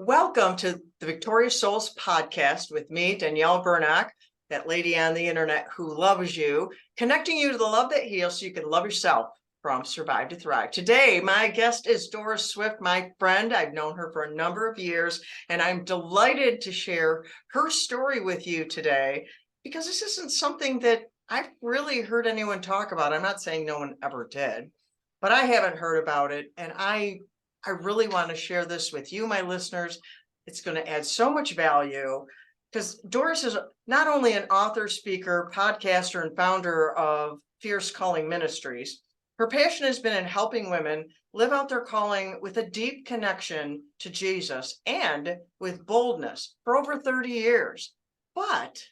Welcome to the Victorious Souls podcast with me, Danielle Burnock, that lady on the internet who loves you, connecting you to the love that heals so you can love yourself from survive to thrive. Today, my guest is Doris Swift, my friend. I've known her for a number of years, and I'm delighted to share her story with you today because this isn't something that I've really heard anyone talk about. I'm not saying no one ever did, but I haven't heard about it, and I really want to share this with you, my listeners. It's going to add so much value because Doris is not only an author, speaker, podcaster, and founder of Fierce Calling Ministries. Her passion has been in helping women live out their calling with a deep connection to Jesus and with boldness for over 30 years. But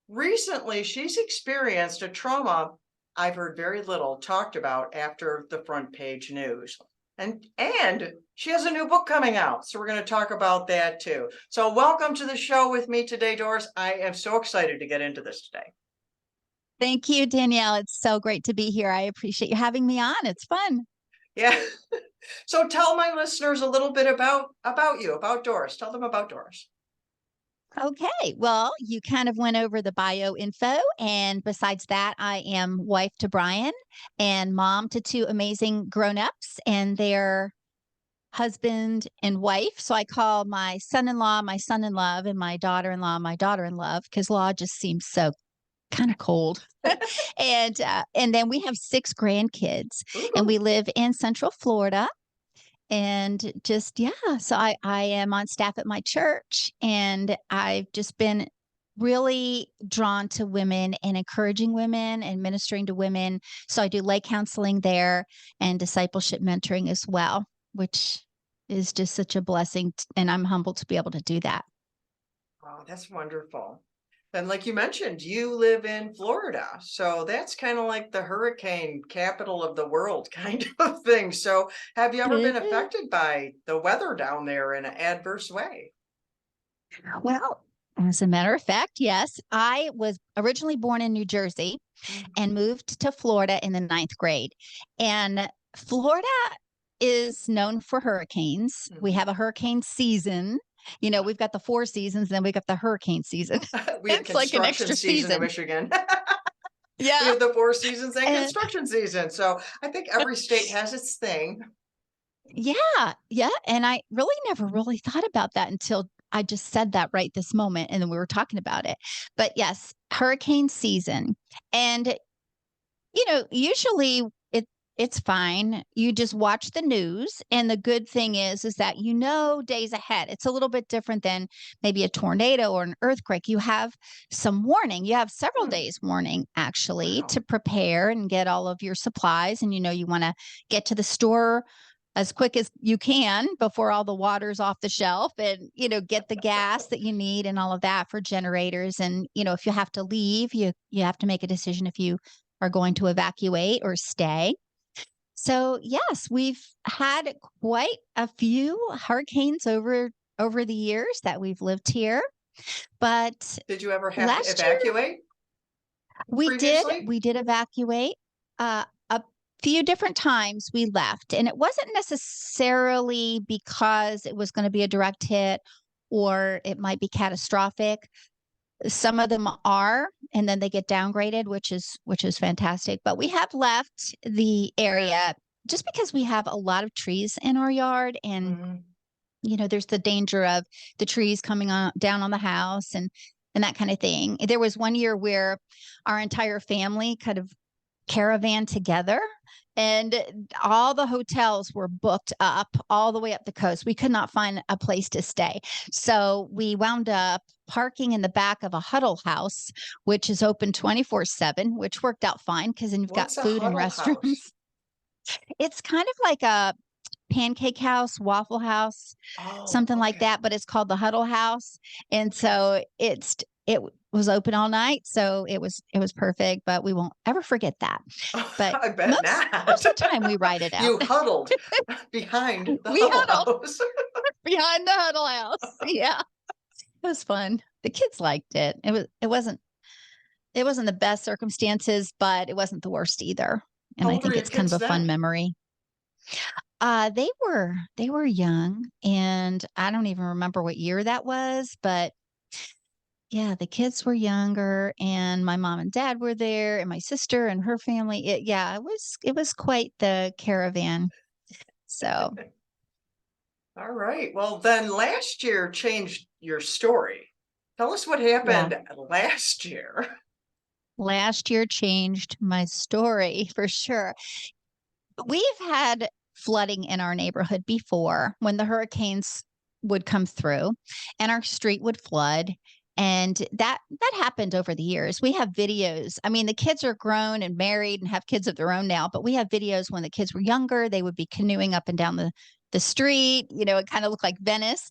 recently, she's experienced a trauma I've heard very little talked about after the front page news. And she has a new book coming out. So we're going to talk about that too. So welcome to the show with me today, Doris. I am so excited to get into this today. Thank you, Danielle. It's so great to be here. I appreciate you having me on. It's fun. Yeah. So tell my listeners a little bit about you, about Doris. Tell them about Doris. Okay. Well, you kind of went over the bio info. And besides that, I am wife to Brian and mom to two amazing grown-ups and their husband and wife. So I call my son-in-law my son-in-love and my daughter-in-law my daughter-in-love because law just seems so kind of cold. And then we have 6 grandkids. Ooh. And we live in Central Florida. And just, yeah, so I am on staff at my church, and I've just been really drawn to women and encouraging women and ministering to women. So I do lay counseling there and discipleship mentoring as well, which is just such a blessing. And I'm humbled to be able to do that. Oh, that's wonderful. And like you mentioned, you live in Florida. So that's kind of like the hurricane capital of the world kind of thing. So have you ever been affected by the weather down there in an adverse way? Well, as a matter of fact, yes. I was originally born in New Jersey and moved to Florida in the 9th grade. And Florida is known for hurricanes. We have a hurricane season. You know, we've got the 4 seasons, then we got the hurricane season. We have It's like an construction extra season in season. Michigan. We Yeah. have the 4 seasons and And construction season. So I think every state has its thing. yeah, yeah. And I really never really thought about that until I just said that right this moment. And then we were talking about it. But yes, hurricane season. And usually it's fine. You just watch the news, and the good thing is that days ahead. It's a little bit different than maybe a tornado or an earthquake. You have some warning. You have several days warning actually Wow. to prepare and get all of your supplies, and you want to get to the store as quick as you can before all the water's off the shelf, and get the gas that you need and all of that for generators. And if you have to leave, you have to make a decision if you are going to evacuate or stay. So yes, we've had quite a few hurricanes over the years that we've lived here. But Did you ever have to last year evacuate we previously? did evacuate a few different times. We left, and it wasn't necessarily because it was going to be a direct hit or it might be catastrophic. Some of them are, and then they get downgraded, which is fantastic. But we have left the area just because we have a lot of trees in our yard, and there's the danger of the trees coming on down on the house and that kind of thing. There was one year where our entire family kind of caravan together, and all the hotels were booked up all the way up the coast. We could not find a place to stay. So we wound up parking in the back of a huddle house, which is open 24/7, which worked out fine because then you've got What's a food and huddle restrooms. house? It's kind of like a pancake house, waffle house, Oh, something like okay. that, but it's called the huddle house. And so it was open all night, so it was perfect, but we won't ever forget that. But I bet most not. of the time we ride it out. You huddled behind the We huddle huddled house. behind the huddle house. Yeah. It was fun. The kids liked it. It wasn't the best circumstances, but it wasn't the worst either. And How I old are think your it's kind of kids a fun then? memory. They were young, and I don't even remember what year that was, but yeah, the kids were younger, and my mom and dad were there, and my sister and her family. It was quite the caravan. So All right. Well, then last year changed your story. Tell us what yeah, happened last year. last year changed my story for sure. We've had flooding in our neighborhood before when the hurricanes would come through and our street would flood. And that happened over the years. We have videos. I mean, the kids are grown and married and have kids of their own now, but we have videos when the kids were younger, they would be canoeing up and down the street. It kind of looked like Venice.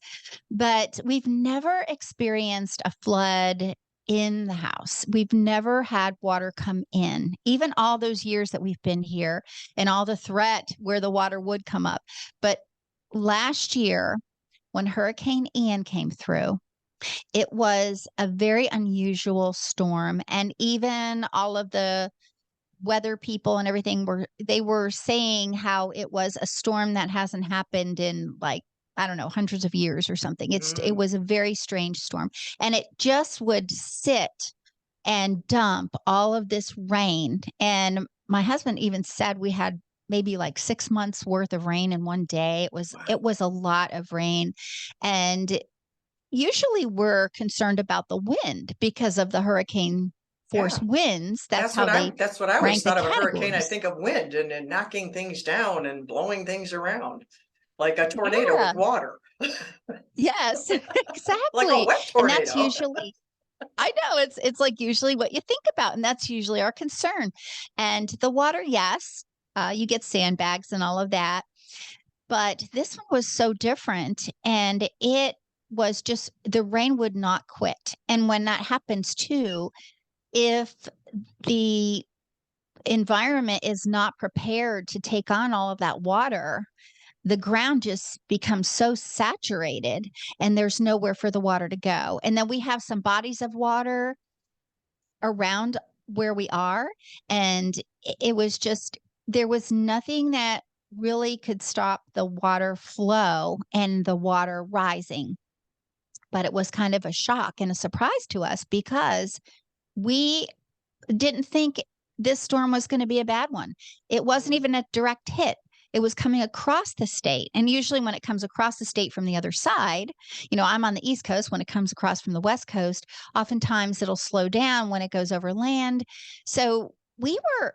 But we've never experienced a flood in the house. We've never had water come in, even all those years that we've been here and all the threat where the water would come up. But last year, when Hurricane Ian came through, it was a very unusual storm. And even all of the weather people and everything were saying how it was a storm that hasn't happened in, like, I don't know, hundreds of years or something. It Mm, was a very strange storm, and it just would sit and dump all of this rain. And my husband even said we had maybe like 6 months worth of rain in one day. it was wow. it was a lot of rain. And usually we're concerned about the wind because of the hurricane force Yeah. winds. That's how they That's what I always rank the thought of a hurricane. I categories. think of wind and knocking things down and blowing things around like a tornado Yeah. with water, Yes, like a exactly. wet And that's tornado. usually, I know, it's like usually what you think about, and that's usually our concern. And the water, yes, you get sandbags and all of that, but this one was so different, and it was just the rain would not quit. And when that happens too, if the environment is not prepared to take on all of that water, the ground just becomes so saturated and there's nowhere for the water to go. And then we have some bodies of water around where we are. And it was just, there was nothing that really could stop the water flow and the water rising. But it was kind of a shock and a surprise to us because we didn't think this storm was going to be a bad one. It wasn't Mm, even a direct hit. It was coming across the state. And usually, when it comes across the state from the other side, I'm on the East Coast. When it comes across from the West Coast, oftentimes it'll slow down when it goes over land. So we were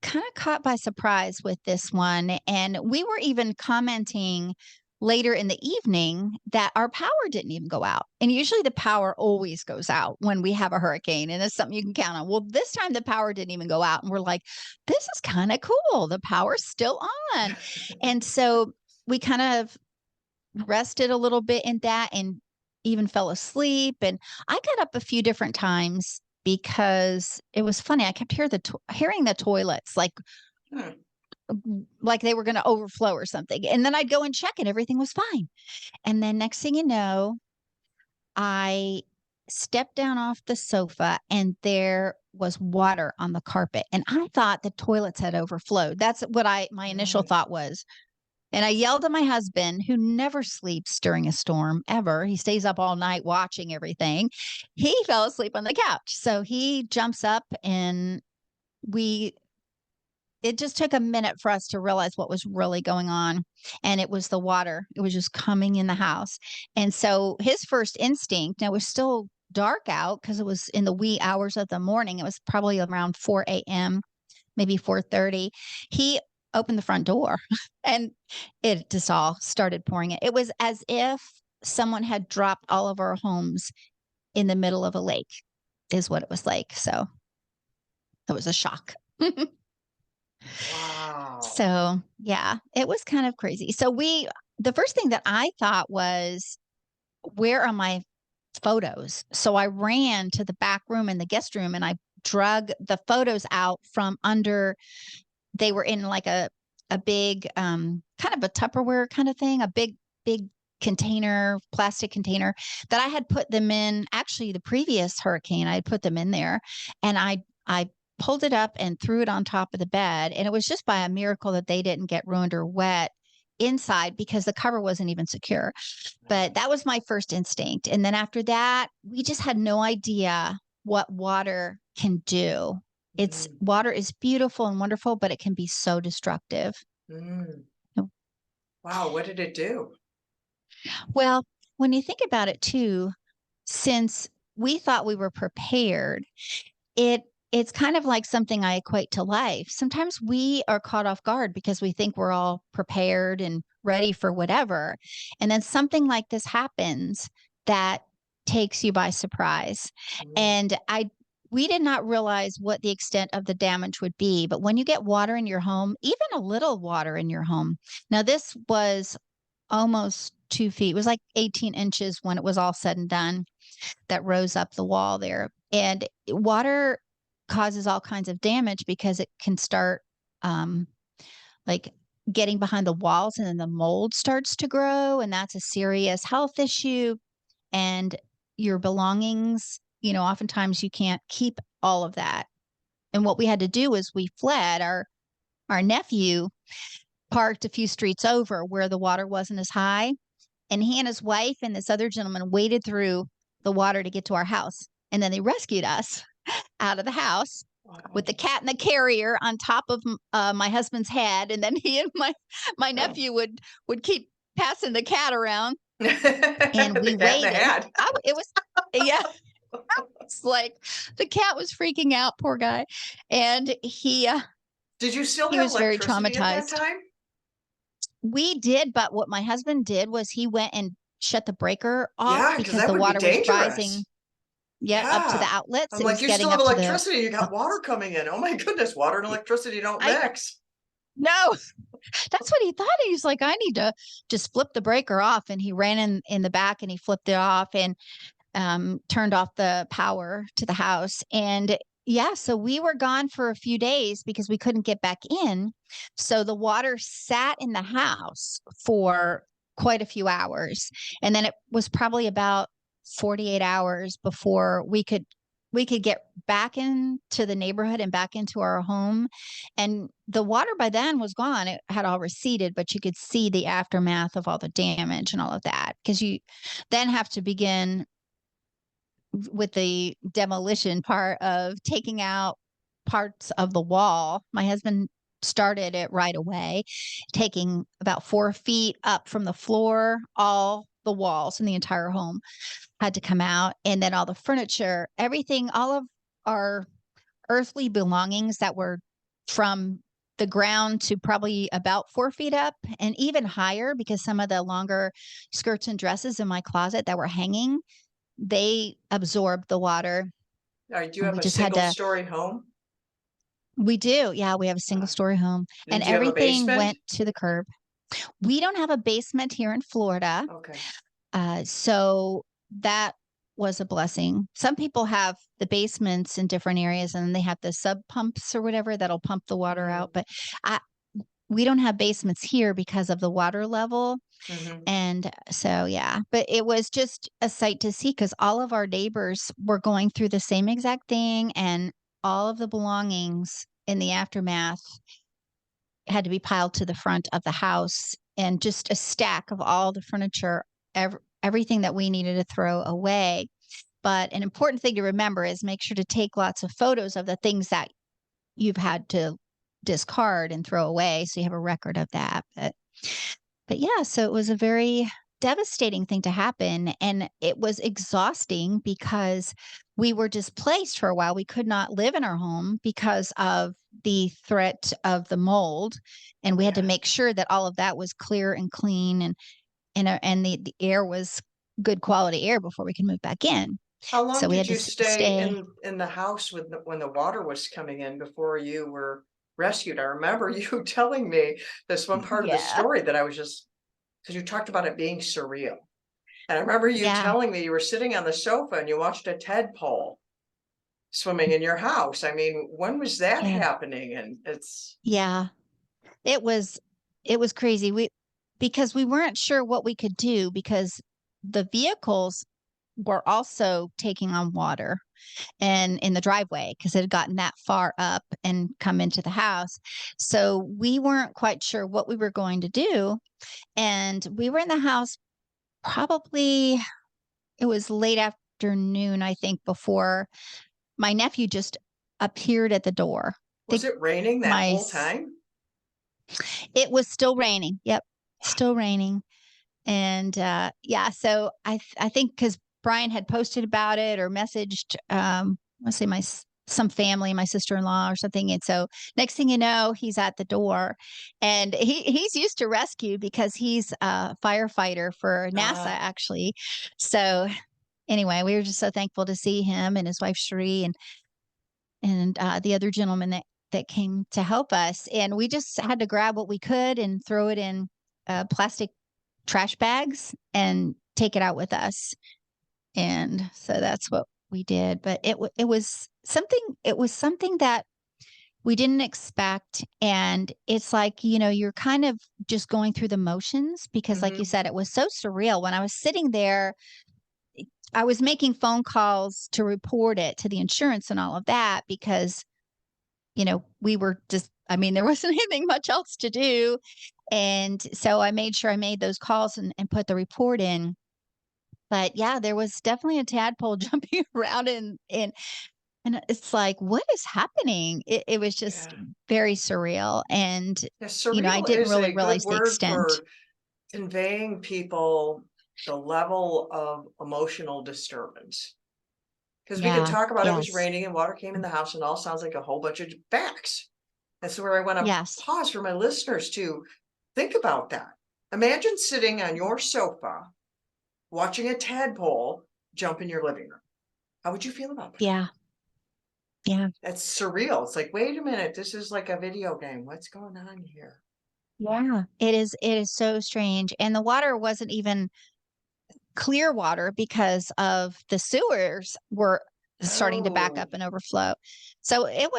kind of caught by surprise with this one. And we were even commenting later in the evening that our power didn't even go out. And usually the power always goes out when we have a hurricane, and it's something you can count on. Well, this time the power didn't even go out. And we're like, this is kind of cool. The power's still on. And so we kind of rested a little bit in that and even fell asleep. And I got up a few different times because it was funny. I kept hearing the toilets hmm. like they were going to overflow or something. And then I'd go and check and everything was fine. And then next thing you know, I stepped down off the sofa and there was water on the carpet. And I thought the toilets had overflowed. That's what my initial Mm. thought was. And I yelled at my husband, who never sleeps during a storm ever. He stays up all night watching everything. He fell asleep on the couch. So he jumps up, and we it just took a minute for us to realize what was really going on. And it was the water. It was just coming in the house. And so his first instinct, now it was still dark out because it was in the wee hours of the morning. It was probably around 4 a.m., maybe 4:30. He opened the front door and it just all started pouring in. It was as if someone had dropped all of our homes in the middle of a lake, is what it was like. So it was a shock. Wow. So, yeah, it was kind of crazy. So the first thing that I thought was, where are my photos? So I ran to the back room in the guest room and I drug the photos out from under. They were in like a big kind of a Tupperware kind of thing, a big container, plastic container that I had put them in. Actually, the previous hurricane, I had put them in there, and I pulled it up and threw it on top of the bed, and it was just by a miracle that they didn't get ruined or wet inside because the cover wasn't even secure. But that was my first instinct. And then after that, we just had no idea what water can do. It's Mm, water is beautiful and wonderful, but it can be so destructive. mm. No. Wow, what did it do? Well, when you think about it too, since we thought we were prepared, it it's kind of like something I equate to life. Sometimes we are caught off guard because we think we're all prepared and ready for whatever. And then something like this happens that takes you by surprise. Mm, And we did not realize what the extent of the damage would be. But when you get water in your home, even a little water in your home. Now this was almost 2 feet. It was like 18 inches when it was all said and done that rose up the wall there. And water causes all kinds of damage because it can start um, like getting behind the walls, and then the mold starts to grow. And that's a serious health issue. And your belongings, oftentimes you can't keep all of that. And what we had to do is we fled. Our nephew parked a few streets over where the water wasn't as high, and he and his wife and this other gentleman waded through the water to get to our house. And then they rescued us out of the house with wow. the cat in the carrier on top of my husband's head. And then he and my nephew would keep passing the cat around, and we The cat in the waited. hat. It was, yeah. It's like the cat was freaking out, poor guy, and Did you still he have was very electricity at that traumatized. time? We did, but what my husband did was he went and shut the breaker off Yeah, because because that the would be water was rising. dangerous. Yeah, up to the Yeah. outlets. I'm It like, was you still getting have up to the. electricity, you got water coming in. Oh my goodness, water and electricity don't I mix. no, that's what he thought. He's like, I need to just flip the breaker off, and he ran in the back and he flipped it off and turned off the power to the house. And yeah, so we were gone for a few days because we couldn't get back in. So the water sat in the house for quite a few hours. And then it was probably about 48 hours before we could get back into the neighborhood and back into our home. And the water by then was gone. It had all receded, but you could see the aftermath of all the damage and all of that, because you then have to begin with the demolition part of taking out parts of the wall. My husband started it right away, taking about 4 feet up from the floor. All the walls in the entire home had to come out. And then all the furniture, everything, all of our earthly belongings that were from the ground to probably about 4 feet up and even higher, because some of the longer skirts and dresses in my closet that were hanging, they absorb the water, All right, do you and have we a just had single to. story home? We do. Yeah, we have a single Uh, story home, and do you have a everything basement? went to the curb. We don't have a basement here in Florida. Okay. So that was a blessing. Some people have the basements in different areas, and they have the sub pumps or whatever that'll pump the water Mm, out. But I, we don't have basements here because of the water level. mhm. And so, yeah, but it was just a sight to see because all of our neighbors were going through the same exact thing, and all of the belongings in the aftermath had to be piled to the front of the house, and just a stack of all the furniture, everything that we needed to throw away. But an important thing to remember is make sure to take lots of photos of the things that you've had to discard and throw away, so you have a record of that. But yeah, so it was a very devastating thing to happen, and it was exhausting because we were displaced for a while. We could not live in our home because of the threat of the mold, and we had to Yeah. make sure that all of that was clear and clean, and the air was good quality air before we could move back in. How long So we did had to you stay stay. in the house with when the water was coming in before you were rescued? I remember you telling me this one part of the Yeah. story that I was just because you talked about it being surreal. And I remember you Yeah. telling me you were sitting on the sofa and you watched a tadpole swimming in your house. I mean, when was that Yeah. happening? And it's Yeah. It was it was crazy. Because we weren't sure what we could do, because the vehicles were also taking on water and in the driveway because it had gotten that far up and come into the house. So we weren't quite sure what we were going to do. And we were in the house probably, it was late afternoon, I think, before my nephew just appeared at the door. Was it raining that My, whole time? it was still raining. Yep. Still raining. And yeah, so I think because Brian had posted about it or messaged, let's say some family, my sister-in-law or something. And so next thing you know, he's at the door, and he's used to rescue because he's a firefighter for NASA, Uh, actually. So anyway, we were just so thankful to see him and his wife Cherie and the other gentleman that came to help us. And we just had to grab what we could and throw it in plastic trash bags and take it out with us. And so that's what we did. But it was something that we didn't expect. And it's like, you're kind of just going through the motions because, like you mhm. said, it was so surreal. When I was sitting there, I was making phone calls to report it to the insurance and all of that because, we were just, I mean, there wasn't anything much else to do. And so I made sure I made those calls and put the report in. But yeah, there was definitely a tadpole jumping around and it's like, what is happening? It was just Yeah. very surreal. And, Yeah, I surreal didn't is really a good realize the word extent. for conveying people the level of emotional disturbance. Because we could Yeah. talk about it was Yes. raining and water came in the house and all sounds like a whole bunch of facts. That's where I want to Yes. pause for my listeners to think about that. Imagine sitting on your sofa watching a tadpole jump in your living room. How would you feel about that? Yeah. Yeah. That's surreal. It's like, wait a minute, this is like a video game. What's going on here? Yeah. It is so strange. And the water wasn't even clear water because of the sewers were starting to back Oh, up and overflow. So it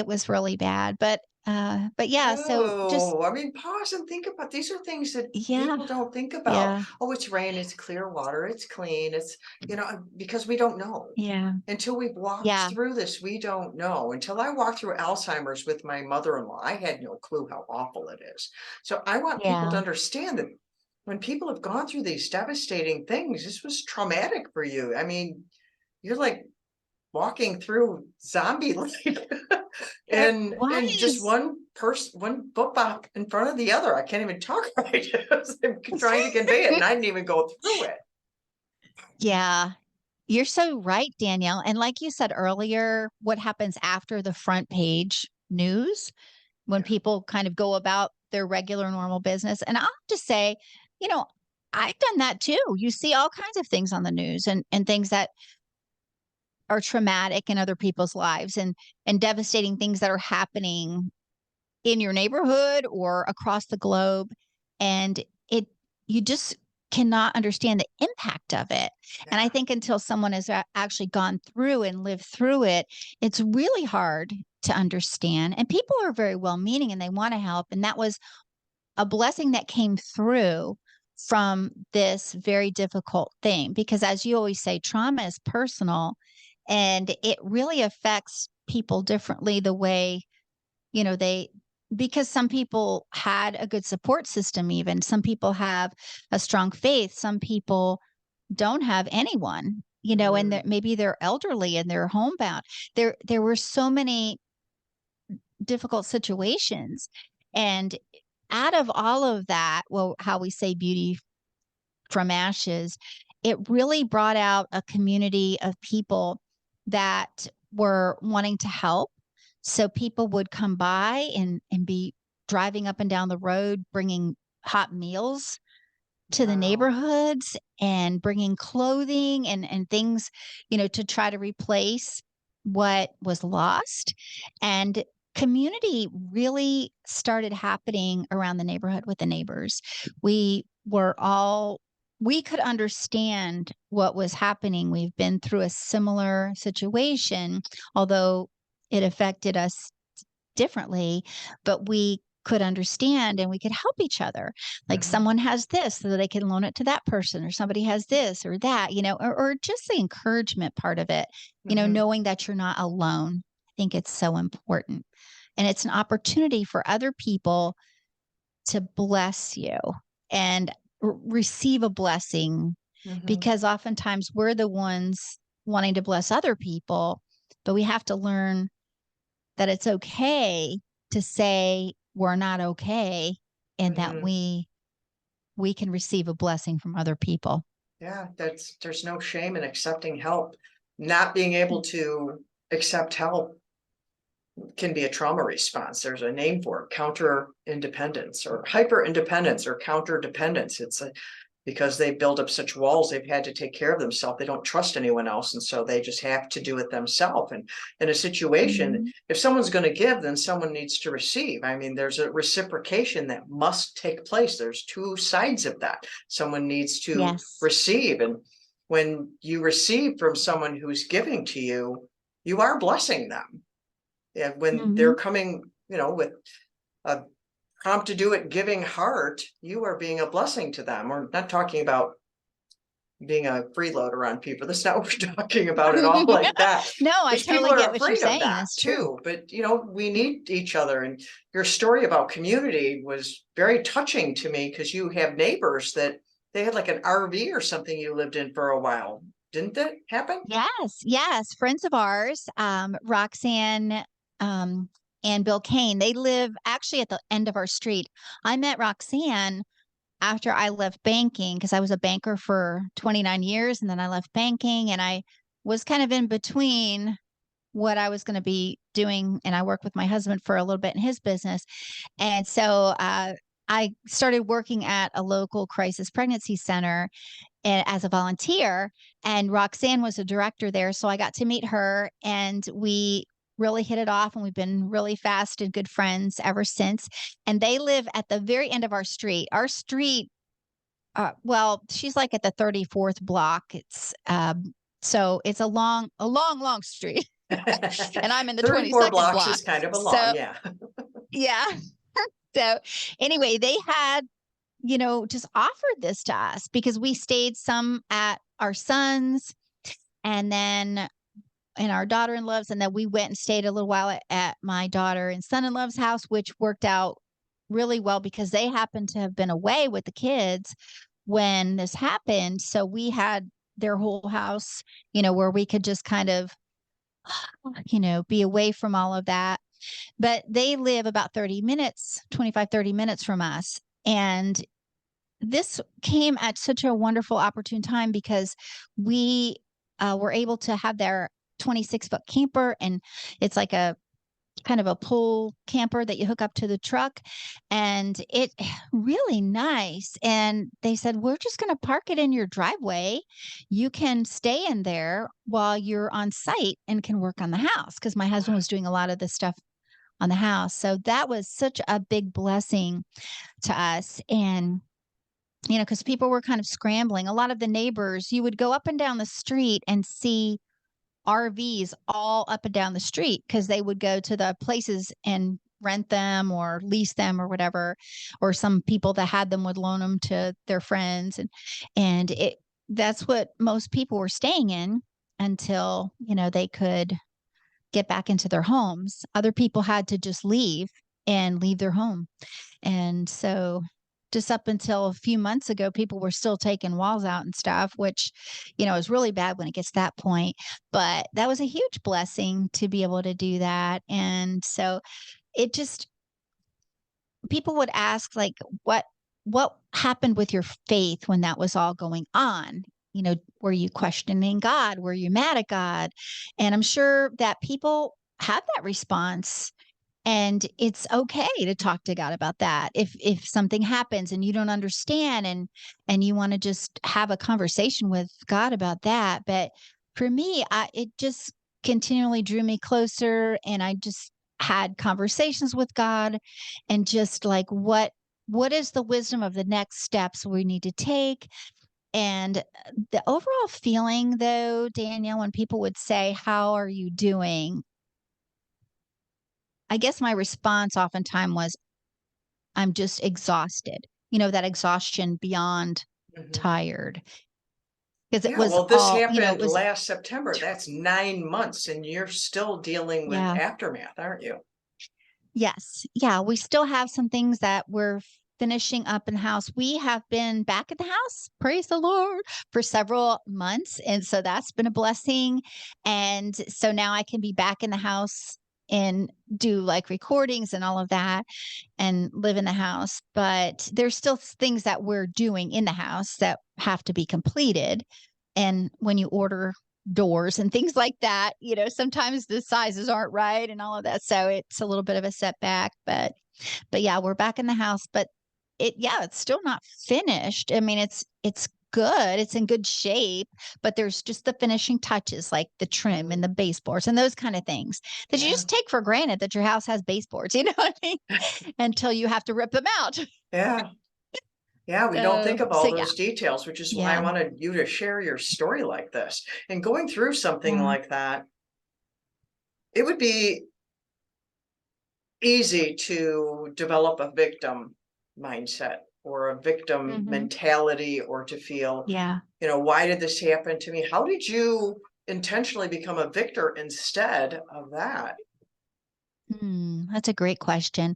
was really bad. But yeah, so just oh, I mean, pause and think about these are things that yeah, people don't think about. yeah, Oh, it's rain, it's clear water, it's clean, because we don't know. yeah, Until we've walked yeah, through this, we don't know. Until I walked through Alzheimer's with my mother-in-law, I had no clue how awful it is. So I want people to yeah. understand that when people have gone through these devastating things, this was traumatic for you. I mean, you're like walking through zombie like It and just was. one person, one foot bop in front of the other. I can't even talk right. I'm trying to convey it and I didn't even go through it. Yeah, you're so right, Danielle. And like you said earlier, what happens after the front page news when Yeah. people kind of go about their regular normal business. And I'll just say, you know, I've done that too. You see all kinds of things on the news and things that are traumatic in other people's lives and devastating things that are happening in your neighborhood or across the globe. And it you just cannot understand the impact of it. And I Yeah. think until someone has actually gone through and lived through it, it's really hard to understand. And people are very well meaning and they want to help. And that was a blessing that came through from this very difficult thing. Because as you always say, trauma is personal and it really affects people differently the way they because some people had a good support system, even some people have a strong faith, some people don't have anyone, and Mm, maybe they're elderly and they're homebound. There were so many difficult situations, and out of all of that, well, how we say beauty from ashes, it really brought out a community of people that were wanting to help. So people would come by and be driving up and down the road, bringing hot meals to the wow. neighborhoods and bringing clothing and things, to try to replace what was lost. And community really started happening around the neighborhood with the neighbors. We were all we could understand what was happening. We've been through a similar situation, although it affected us differently, but we could understand and we could help each other. Like Mhm. someone has this so that they can loan it to that person, or somebody has this or that, or just the encouragement part of it, Mhm. knowing that you're not alone. I think it's so important. And it's an opportunity for other people to bless you and receive a blessing, Mhm. because oftentimes we're the ones wanting to bless other people, but we have to learn that it's okay to say we're not okay, and that Mhm. we can receive a blessing from other people. Yeah, there's no shame in accepting help. Not being able to accept help can be a trauma response. There's a name for it, counter independence or hyper independence or counter dependence. Because they build up such walls, they've had to take care of themselves. They don't trust anyone else. And so they just have to do it themselves. And in a situation, Mhm. if someone's going to give, then someone needs to receive. I mean, there's a reciprocation that must take place. There's two sides of that. Someone needs to Yes. receive. And when you receive from someone who's giving to you, you are blessing them. And when they're Mhm. coming, with a prompt to do it, giving heart, you are being a blessing to them. We're not talking about being a freeloader on people. That's not what we're talking about at all like that. No, I Because people totally are get what you're afraid of saying. that That's true. too. But we need each other. And your story about community was very touching to me, because you have neighbors that they had like an RV or something you lived in for a while. Didn't that happen? Yes, yes. Friends of ours, Roxanne, and Bill Kane, they live actually at the end of our street. I met Roxanne after I left banking, because I was a banker for 29 years, and then I left banking, and I was kind of in between what I was going to be doing. And I worked with my husband for a little bit in his business. And so I started working at a local crisis pregnancy center as a volunteer, and Roxanne was a director there, so I got to meet her, and we really hit it off, and we've been really fast and good friends ever since. And they live at the very end of our street. Our street, well, she's like at the 34th block. So it's a long street, and I'm in the 34 22nd blocks block. is kind of a long, So yeah. yeah. So anyway, they had, just offered this to us because we stayed some at our son's, and then in our daughter-in-law's, and then we went and stayed a little while at my daughter and son-in-law's house, which worked out really well because they happened to have been away with the kids when this happened. So we had their whole house, where we could just kind of, be away from all of that. But they live about 30 minutes, 25, 30 minutes from us. And this came at such a wonderful, opportune time because we were able to have their 26-foot camper, and it's like a kind of a pull camper that you hook up to the truck, and it really nice. And they said, we're just going to park it in your driveway. You can stay in there while you're on site and can work on the house, because my husband was doing a lot of this stuff on the house. So that was such a big blessing to us. And because people were kind of scrambling. A lot of the neighbors, you would go up and down the street and see RVs all up and down the street, because they would go to the places and rent them or lease them or whatever, or some people that had them would loan them to their friends, and that's what most people were staying in until they could get back into their homes. Other people had to just leave their home. And so just up until a few months ago, people were still taking walls out and stuff, which, is really bad when it gets to that point. But that was a huge blessing to be able to do that. And so it just, people would ask, like, what happened with your faith when that was all going on? Were you questioning God? Were you mad at God? And I'm sure that people have that response, and it's okay to talk to God about that. If something happens and you don't understand, and you want to just have a conversation with God about that. But for me, it just continually drew me closer, and I just had conversations with God, and just like, what is the wisdom of the next steps we need to take? And the overall feeling, though, Danielle, when people would say, "How are you doing?" I guess my response oftentimes was, I'm just exhausted. That exhaustion beyond Mhm. tired. Because it Yeah, was well, this all, it happened was, last September. That's 9 months, and you're still dealing with yeah. aftermath, aren't you? Yes. Yeah, we still have some things that we're finishing up in the house. We have been back at the house, praise the Lord, for several months. And so that's been a blessing. And so now I can be back in the house and do like recordings and all of that and live in the house. But there's still things that we're doing in the house that have to be completed. And when you order doors and things like that, sometimes the sizes aren't right and all of that. So it's a little bit of a setback, but yeah, we're back in the house, but it's still not finished. I mean, it's good. It's in good shape, but there's just the finishing touches like the trim and Mhm. the baseboards and those kind of things that you Yeah. just take for granted that your house has baseboards, you know what I mean? Until you have to rip them out. Yeah. Yeah, we don't think of So all yeah, those details, which is why I yeah, wanted you to share your story like this. And going through something yeah. like that, it would be easy to develop a victim mindset or a victim Hmm. mentality or to feel, Yeah. why did this happen to me? How did you intentionally become a victor instead of that? That's a great question.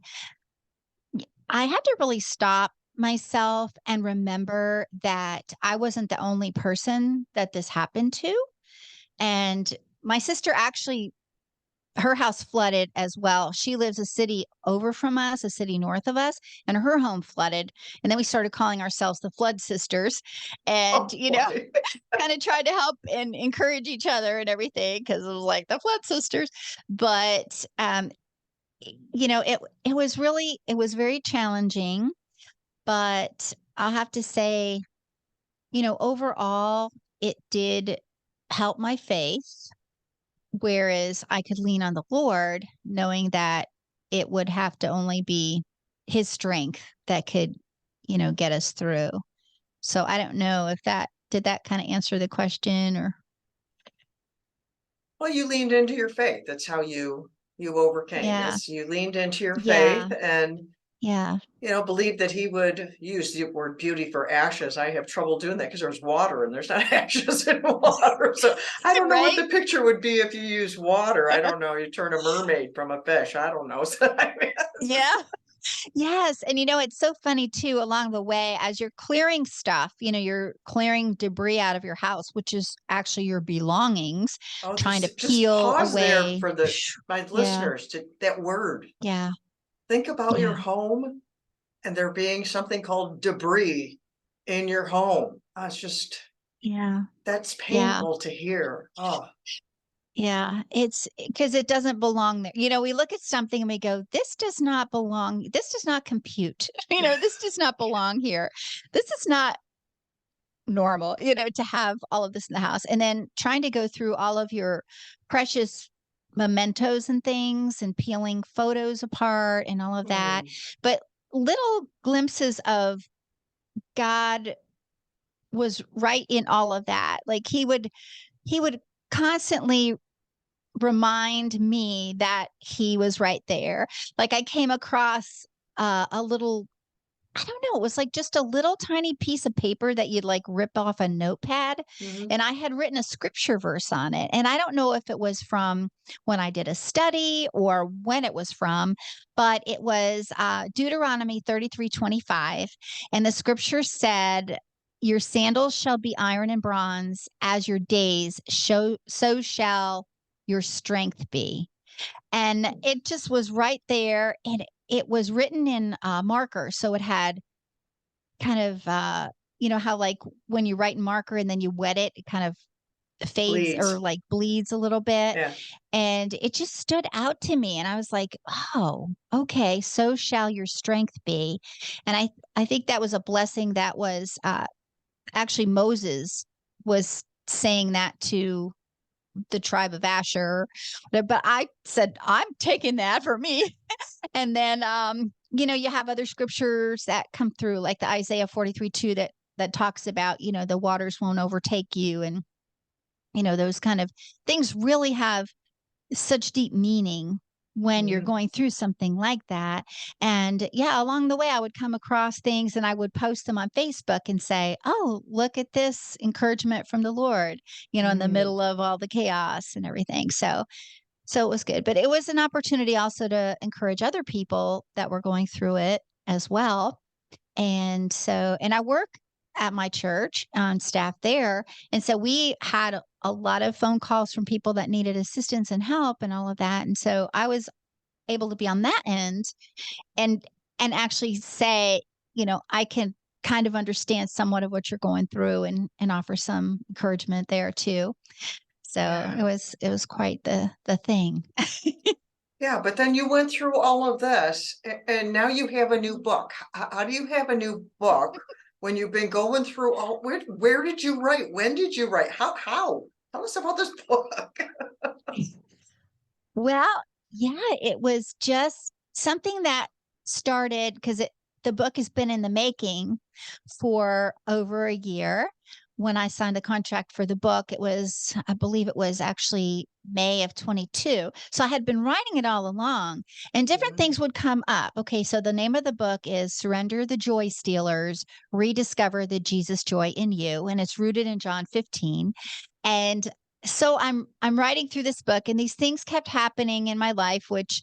I had to really stop myself and remember that I wasn't the only person that this happened to. And my sister actually, her house flooded as well. She lives a city over from us, a city north of us, and her home flooded. And then we started calling ourselves the Flood Sisters and, Oh boy. kind of tried to help and encourage each other and everything because it was like the Flood Sisters. But, it was very challenging, but I'll have to say, overall, it did help my faith, whereas I could lean on the Lord, knowing that it would have to only be His strength that could, get us through. So I don't know if did that kind of answer the question or, Well, you leaned into your faith. That's how you overcame. yeah, Is you leaned into your faith yeah, and yeah. believed that he would use the word beauty for ashes. I have trouble doing that because there's water and there's not ashes in water. So I don't know what Right? the picture would be if you use water. I don't know. You turn a mermaid from a fish. I don't know. So, I mean, Yeah. Yes, and it's so funny too along the way as you're clearing stuff, you're clearing debris out of your house, which is actually your belongings, oh, trying to just peel pause there away. for the my Yeah, listeners to that word. yeah, Think about your yeah, home and there being something called debris in your home. It's just yeah, that's yeah, painful to hear. Oh, yeah. It's because it doesn't belong there. We look at something and we go, this does not belong. This does not compute. This does not belong here. This is not normal, to have all of this in the house. And then trying to go through all of your precious mementos and things and peeling photos apart and all of that. hmm. But little glimpses of God was right in all of that. Like he would constantly remind me that he was right there. Like I came across a little, I don't know, it was like just a little tiny piece of paper that you'd like rip off a notepad. Hmm. And I had written a scripture verse on it. And I don't know if it was from when I did a study or when it was from, but it was Deuteronomy 33:25. And the scripture said, your sandals shall be iron and bronze, as your days so shall your strength be. And it just was right there. And it was written in marker. So it had kind of, how like when you write in marker and then you wet it, it kind of fades or Bleeds. like bleeds a little bit. Yeah. And it just stood out to me. And I was like, oh, okay. So shall your strength be. And I think that was a blessing that was actually Moses was saying that to the tribe of Asher. But I said, I'm taking that for me. And then, you have other scriptures that come through, like the Isaiah 43:2 that talks about, the waters won't overtake you. And, those kind of things really have such deep meaning when you're Mhm. going through something like that. And yeah, along the way, I would come across things and I would post them on Facebook and say, oh, look at this encouragement from the Lord, in the Mm. middle of all the chaos and everything. So it was good. But it was an opportunity also to encourage other people that were going through it as well. And I work at my church on staff there. And so we had a lot of phone calls from people that needed assistance and help and all of that. And so I was able to be on that end and actually say, I can kind of understand somewhat of what you're going through and offer some encouragement there too. So Yeah. it was quite the thing. Yeah, but then you went through all of this and now you have a new book. How do you have a new book when you've been going through all, where did you write? When did you write? How? Tell us about this book. Well, yeah, it was just something that started because the book has been in the making for over a year. When I signed the contract for the book, I believe it was actually May of 22. So I had been writing it all along and different Mhm. things would come up. Okay, so the name of the book is Surrender the Joy Stealers, Rediscover the Jesus Joy in You, and it's rooted in John 15. And so I'm writing through this book and these things kept happening in my life, which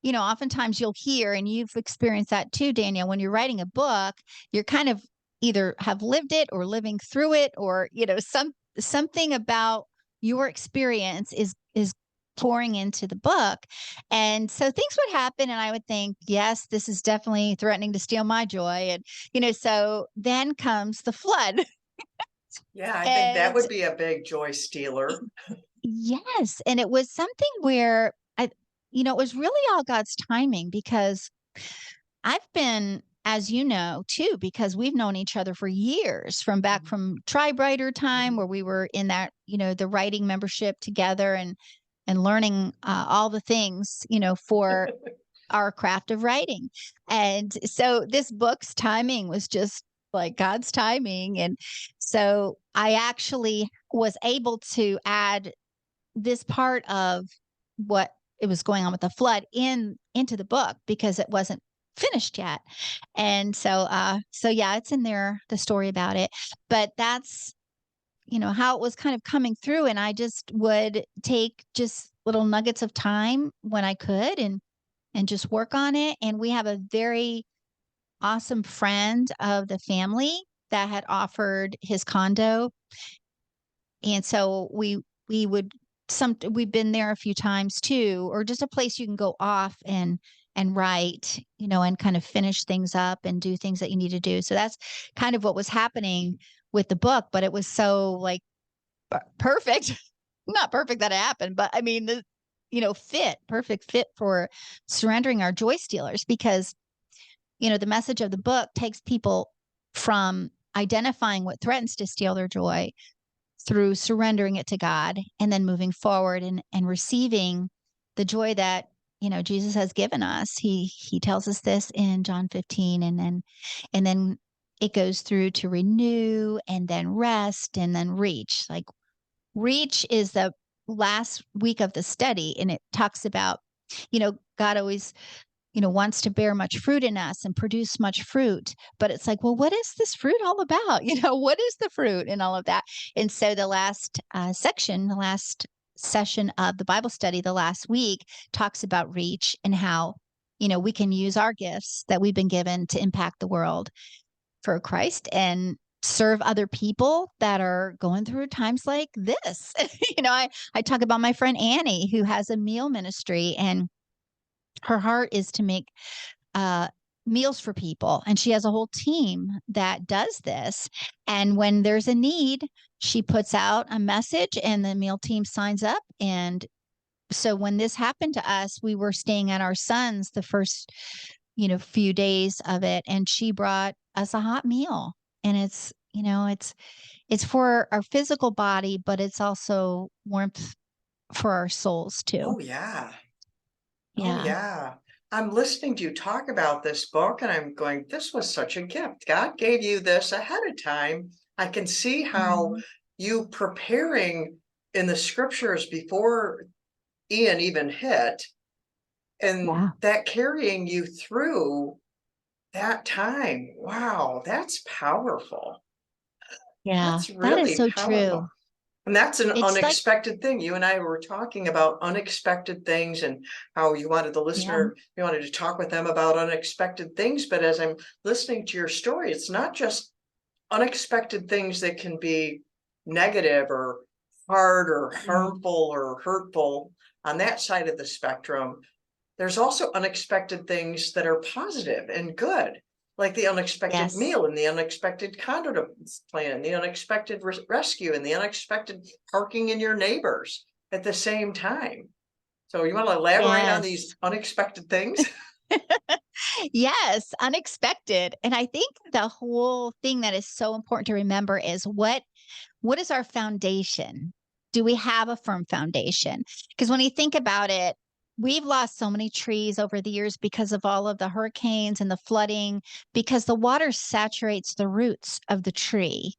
oftentimes you'll hear, and you've experienced that too, Danielle. When you're writing a book, you're kind of either have lived it or living through it, or something about your experience is pouring into the book. And so things would happen and I would think, yes, this is definitely threatening to steal my joy. And so then comes the flood. Yeah, I think that And would be a big joy stealer. yes, and it was something where it was really all God's timing because I've been, as you know, too, because we've known each other for years from back Mhm. from Tribe Writer time Mhm. where we were in that, the writing membership together and learning all the things, for our craft of writing. And so this book's timing was just like God's timing. And so I actually was able to add this part of what it was going on with the flood into the book because it wasn't finished yet. And so yeah, it's in there, the story about it. But that's, how it was kind of coming through. And I just would take just little nuggets of time when I could and just work on it. And we have a very awesome friend of the family that had offered his condo, and so we would we've been there a few times too, or just a place you can go off and write, and kind of finish things up and do things that you need to do. So that's kind of what was happening with the book, but it was so like perfect. Not perfect that it happened, but I mean the perfect fit for surrendering our joy stealers because the message of the book takes people from identifying what threatens to steal their joy through surrendering it to God and then moving forward and receiving the joy that Jesus has given us. He tells us this in John 15 and then it goes through to renew and then rest and then reach. Like reach is the last week of the study and it talks about God always wants to bear much fruit in us and produce much fruit. But it's like, well, what is this fruit all about? What is the fruit and all of that? And so the last the last session of the Bible study, the last week, talks about reach and how, we can use our gifts that we've been given to impact the world for Christ and serve other people that are going through times like this. I talk about my friend Annie, who has a meal ministry and her heart is to make uh, meals for people. And she has a whole team that does this. And when there's a need, she puts out a message and the meal team signs up. And so when this happened to us, we were staying at our son's the first, few days of it. And she brought us a hot meal. And it's for our physical body, but it's also warmth for our souls too. Oh, yeah. Oh, Yeah. yeah. I'm listening to you talk about this book and I'm going, this was such a gift. God gave you this ahead of time. I can see how Mhm. you preparing in the scriptures before Ian even hit, and that carrying you through that time. Wow, that's powerful. Yeah, That's that is really so true. powerful. And that's an It's like, unexpected thing. You and I were talking about unexpected things and how you wanted the yeah, listener, you wanted to talk with them about unexpected things. But as I'm listening to your story, it's not just unexpected things that can be negative or hard or harmful or hurtful on that side of the spectrum. There's also unexpected things that are positive and good, like the unexpected yes. meal and the unexpected condo plan, the unexpected rescue, and the unexpected parking in your neighbors at the same time. So you want to elaborate on these Yes. unexpected things? Yes, unexpected. And I think the whole thing that is so important to remember is what is our foundation? Do we have a firm foundation? Because when you think about it, we've lost so many trees over the years because of all of the hurricanes and the flooding, because the water saturates the roots of the tree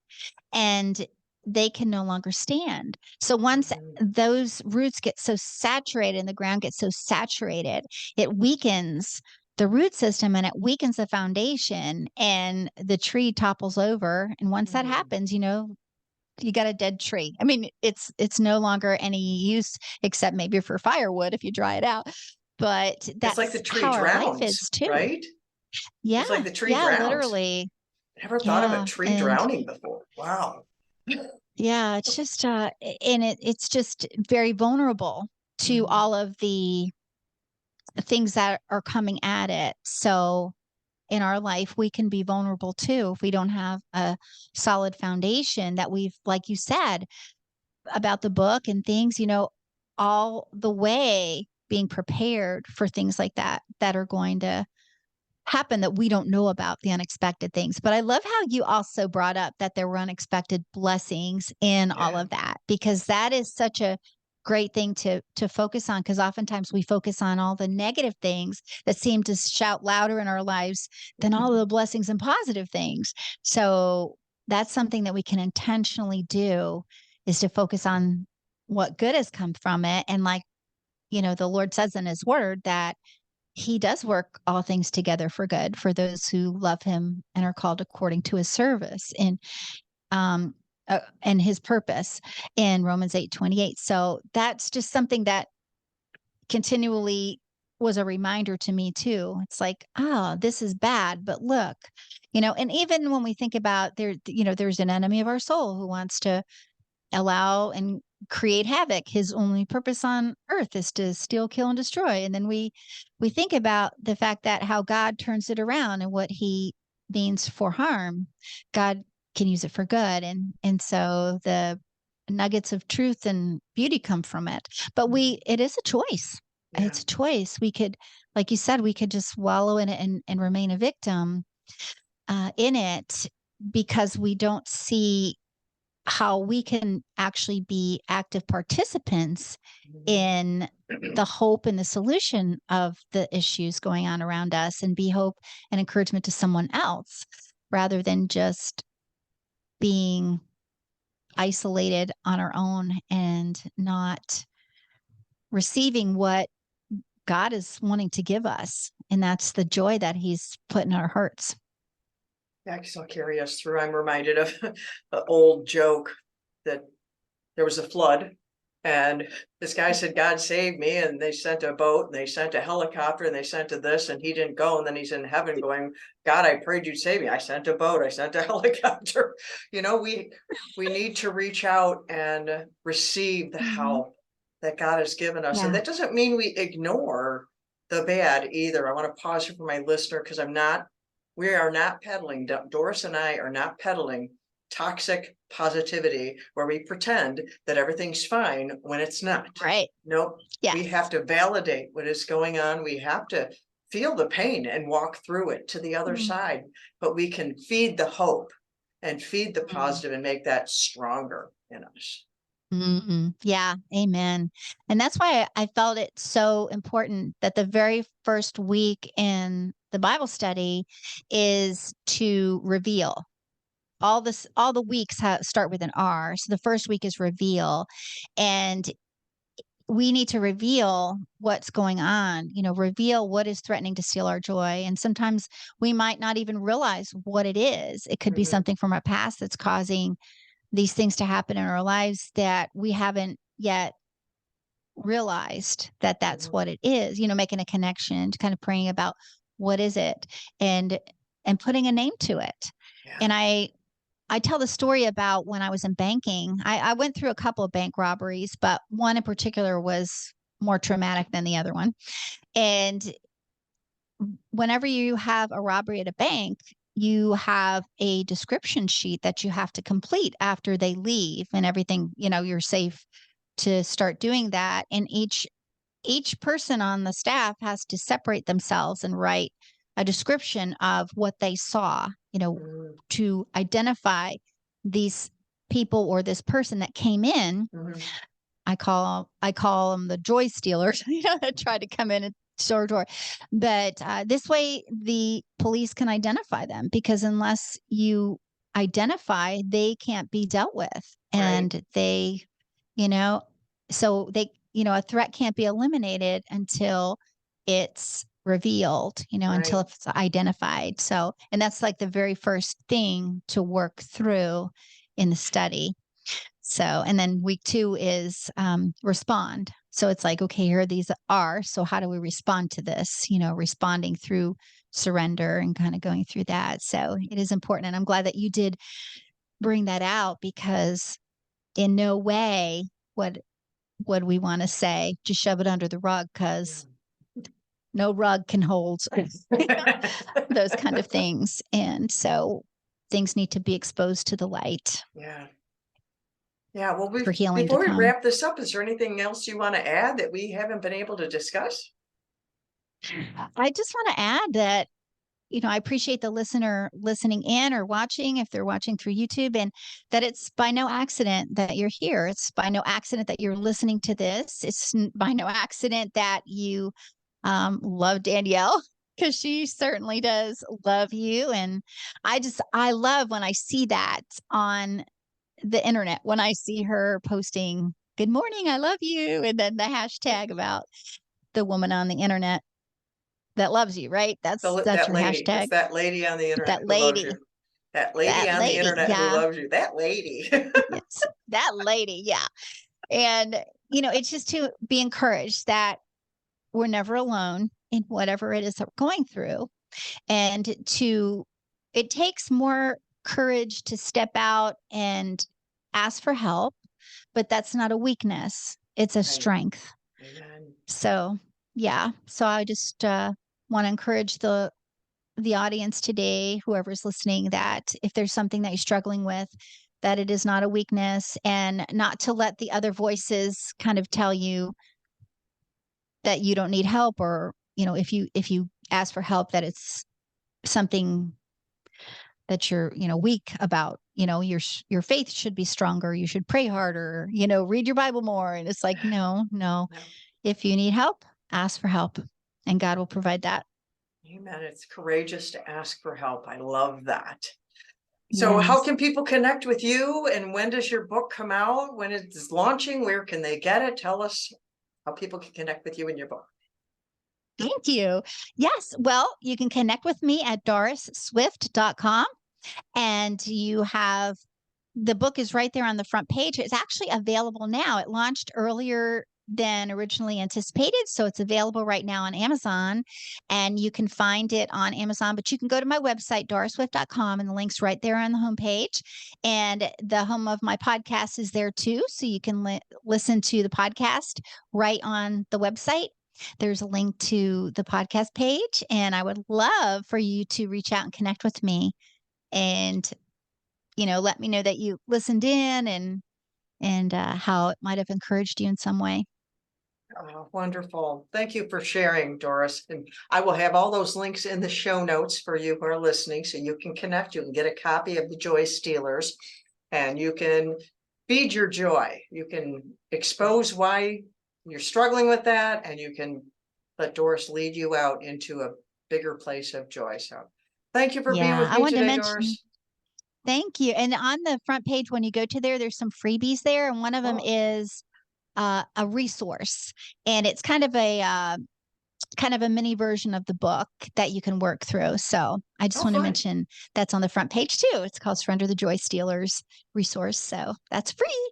and they can no longer stand. So once those roots get so saturated and the ground gets so saturated, it weakens the root system and it weakens the foundation and the tree topples over. And once that happens, you got a dead tree. I mean, it's no longer any use except maybe for firewood if you dry it out. But It's like the that's tree how our life drowns, is too. right? Yeah. It's like the tree Yeah, drowns. literally. Never thought of a Yeah. tree And drowning before. Wow. yeah, it's just and it's just very vulnerable to Mhm. all of the things that are coming at it. So in our life, we can be vulnerable too if we don't have a solid foundation that we've, like you said, about the book and things, all the way being prepared for things like that that are going to happen that we don't know about, the unexpected things. But I love how you also brought up that there were unexpected blessings in all Yeah. of that, because that is such a great thing to focus on, because oftentimes we focus on all the negative things that seem to shout louder in our lives than all the blessings and positive things. So that's something that we can intentionally do, is to focus on what good has come from it. And like, the Lord says in his word that he does work all things together for good for those who love him and are called according to his service um and his purpose in Romans 8:28. So that's just something that continually was a reminder to me too. It's like, oh, this is bad, but look, and even when we think about there's an enemy of our soul who wants to allow and create havoc. His only purpose on earth is to steal, kill, and destroy. And then we think about the fact that how God turns it around and what he means for harm, God can use it for good. And so the nuggets of truth and beauty come from it. But it is a choice. Yeah. It's a choice. We could, like you said, we could just wallow in it and remain a victim in it, because we don't see how we can actually be active participants in the hope and the solution of the issues going on around us, and be hope and encouragement to someone else, rather than just being isolated on our own and not receiving what God is wanting to give us. And that's the joy that he's put in our hearts. Yeah, because I'll carry us through. I'm reminded of an old joke that there was a flood and this guy said, God saved me. And they sent a boat and they sent a helicopter and they sent a this and he didn't go. And then he's in heaven going, God, I prayed you'd save me. I sent a boat. I sent a helicopter. We need to reach out and receive the Mhm. help that God has given us. And Yeah. that doesn't mean we ignore the bad either. I want to pause here for my listener because we are not peddling, Doris and I are not peddling toxic positivity where we pretend that everything's fine when it's not. Right. Nope. We Yes. have to validate what is going on. We have to feel the pain and walk through it to the other Mm. side, but we can feed the hope and feed the Mm. positive and make that stronger in us. Yeah, amen. And that's why I felt it so important that the very first week in the Bible study is to reveal. All the weeks start with an R. So the first week is reveal. And we need to reveal what's going on, reveal what is threatening to steal our joy. And sometimes we might not even realize what it is. It could be Mhm. something from our past that's causing these things to happen in our lives that we haven't yet realized that that's Mhm. what it is, making a connection, kind of praying about what is it, and putting a name to it. Yeah. And I tell the story about when I was in banking. I went through a couple of bank robberies, but one in particular was more traumatic than the other one. And whenever you have a robbery at a bank, you have a description sheet that you have to complete after they leave and everything, you're safe to start doing that. And each person on the staff has to separate themselves and write a description of what they saw, Mhm. to identify these people or this person that came in. Mhm. I call them the joy stealers, that try to come in and store door. But this way, the police can identify them, because unless you identify, they can't be dealt with, Right. and you know, so a threat can't be eliminated until it's revealed, until Right. it's identified. So, and that's like the very first thing to work through in the study. So, and then week 2 is respond. So it's like, okay, here these are. So how do we respond to this? Responding through surrender and kind of going through that. So it is important. And I'm glad that you did bring that out, because in no way would we want to say, just shove it under the rug, because no rug can hold those kind of things. And so things need to be exposed to the light Yeah. Yeah. Well, for healing to before we come. wrap this up, is there anything else you want to add that we haven't been able to discuss? I just want to add that, I appreciate the listener listening in or watching, if they're watching through YouTube, and that it's by no accident that you're here. It's by no accident that you're listening to this. It's by no accident that you love Danielle, because she certainly does love you. And I love when I see that on the internet, when I see her posting, "Good morning, I love you," and then the hashtag about the woman on the internet that loves you, right? That's That your lady. It's hashtag. that lady on the internet That who loves lady, you. That lady that on the lady, internet who yeah, loves you. That lady. yes, that lady, yeah. And, it's just to be encouraged that we're never alone in whatever it is that we're going through. And it takes more courage to step out and ask for help, but that's not a weakness, it's a Right. strength. Amen. So, yeah. So I just want to encourage the audience today, whoever's listening, that if there's something that you're struggling with, that it is not a weakness, and not to let the other voices kind of tell you that you don't need help, or, if you ask for help, that it's something that you're, weak about. Your faith should be stronger. You should pray harder, read your Bible more. And it's like, no, no. No. If you need help, ask for help, and God will provide that. Amen. It's courageous to ask for help. I love that. So how Yes. can people connect with you, and when does your book come out? When it's launching? Where can they get it? Tell us how people can connect with you and your book. Thank you. Yes. Well, you can connect with me at dorisswift.com, and the book is right there on the front page. It's actually available now. It launched earlier than originally anticipated. So it's available right now on Amazon, and you can find it on Amazon, but you can go to my website, dorisswift.com, and the link's right there on the homepage. And the home of my podcast is there too. So you can listen to the podcast right on the website. There's a link to the podcast page, and I would love for you to reach out and connect with me, and let me know that you listened in, and how it might have encouraged you in some way. Oh, wonderful. Thank you for sharing, Doris. And I will have all those links in the show notes for you who are listening, so you can connect. You can get a copy of The Joy Stealers, and you can feed your joy. You can expose why you're struggling with that, and you can let Doris lead you out into a bigger place of joy. So thank you for being Yeah, with I me wanted to today, mention, Doris. thank you. And on the front page, when you go to there, there's some freebies there, and one of them Oh, is a resource, and it's kind of a mini version of the book that you can work through. So I just Oh, want to fun. mention that's on the front page too. It's called Surrender the Joy Stealers resource. So that's free.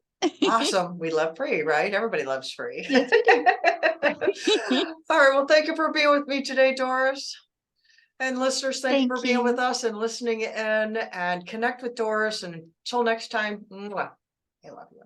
Awesome. We love free, right? Everybody loves free. Yes, we do. All right. Well, thank you for being with me today, Doris. And listeners, thank you for Thank being with you. us and listening in, and connect with Doris. And until next time, mwah, I love you.